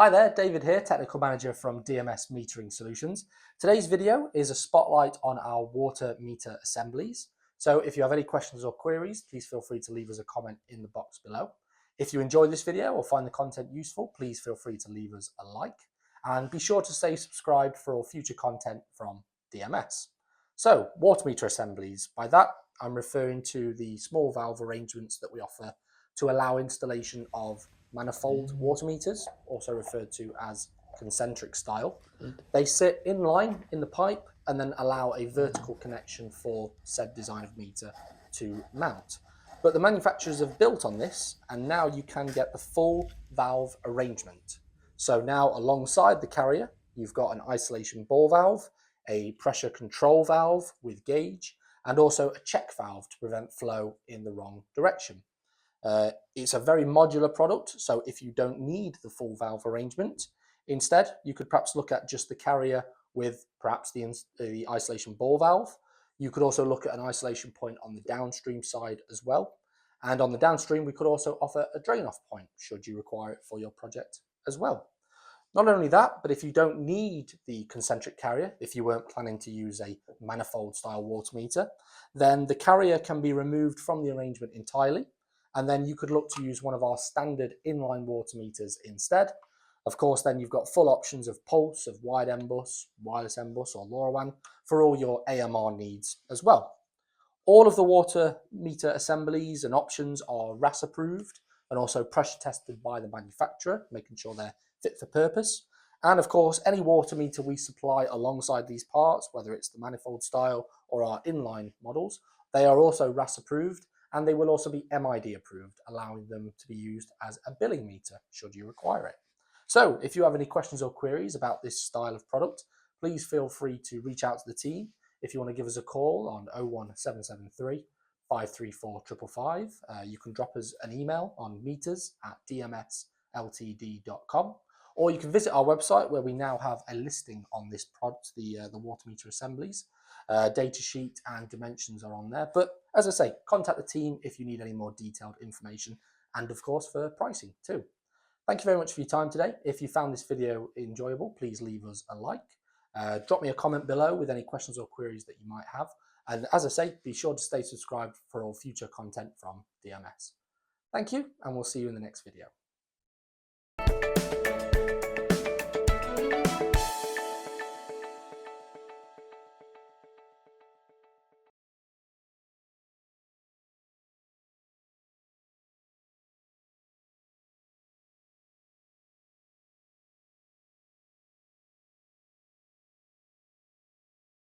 Hi there, David here, Technical Manager from DMS Metering Solutions. Today's video is a spotlight on our water meter assemblies. So if you have any questions or queries, please feel free to leave us a comment in the box below. If you enjoyed this video or find the content useful, please feel free to leave us a like. And be sure to stay subscribed for all future content from DMS. So, water meter assemblies. By that, I'm referring to the small valve arrangements that we offer to allow installation of manifold water meters, also referred to as concentric style. They sit in line in the pipe and then allow a vertical connection for said design of meter to mount. But the manufacturers have built on this, and now you can get the full valve arrangement. So now alongside the carrier, you've got an isolation ball valve, a pressure control valve with gauge, and also a check valve to prevent flow in the wrong direction. It's a very modular product, so if you don't need the full valve arrangement, instead you could perhaps look at just the carrier with perhaps the isolation ball valve. You could also look at an isolation point on the downstream side as well. And on the downstream, we could also offer a drain off point should you require it for your project as well. Not only that, but if you don't need the concentric carrier, if you weren't planning to use a manifold style water meter, then the carrier can be removed from the arrangement entirely. And then you could look to use one of our standard inline water meters instead. Of course, then you've got full options of pulse, of wide M-bus, wireless M-bus or LoRaWAN for all your AMR needs as well. All of the water meter assemblies and options are WRAS approved and also pressure tested by the manufacturer, making sure they're fit for purpose. And of course, any water meter we supply alongside these parts, whether it's the manifold style or our inline models, they are also WRAS approved, and they will also be MID approved, allowing them to be used as a billing meter should you require it. So if you have any questions or queries about this style of product, please feel free to reach out to the team. If you want to give us a call on 01773 534 555, you can drop us an email on meters@dmsltd.com, or you can visit our website where we now have a listing on this product, the water meter assemblies. Data sheet and dimensions are on there. But as I say, contact the team if you need any more detailed information, and of course for pricing too. Thank you very much for your time today. If you found this video enjoyable, please leave us a like. Drop me a comment below with any questions or queries that you might have. And as I say, be sure to stay subscribed for all future content from DMS. Thank you, and we'll see you in the next video.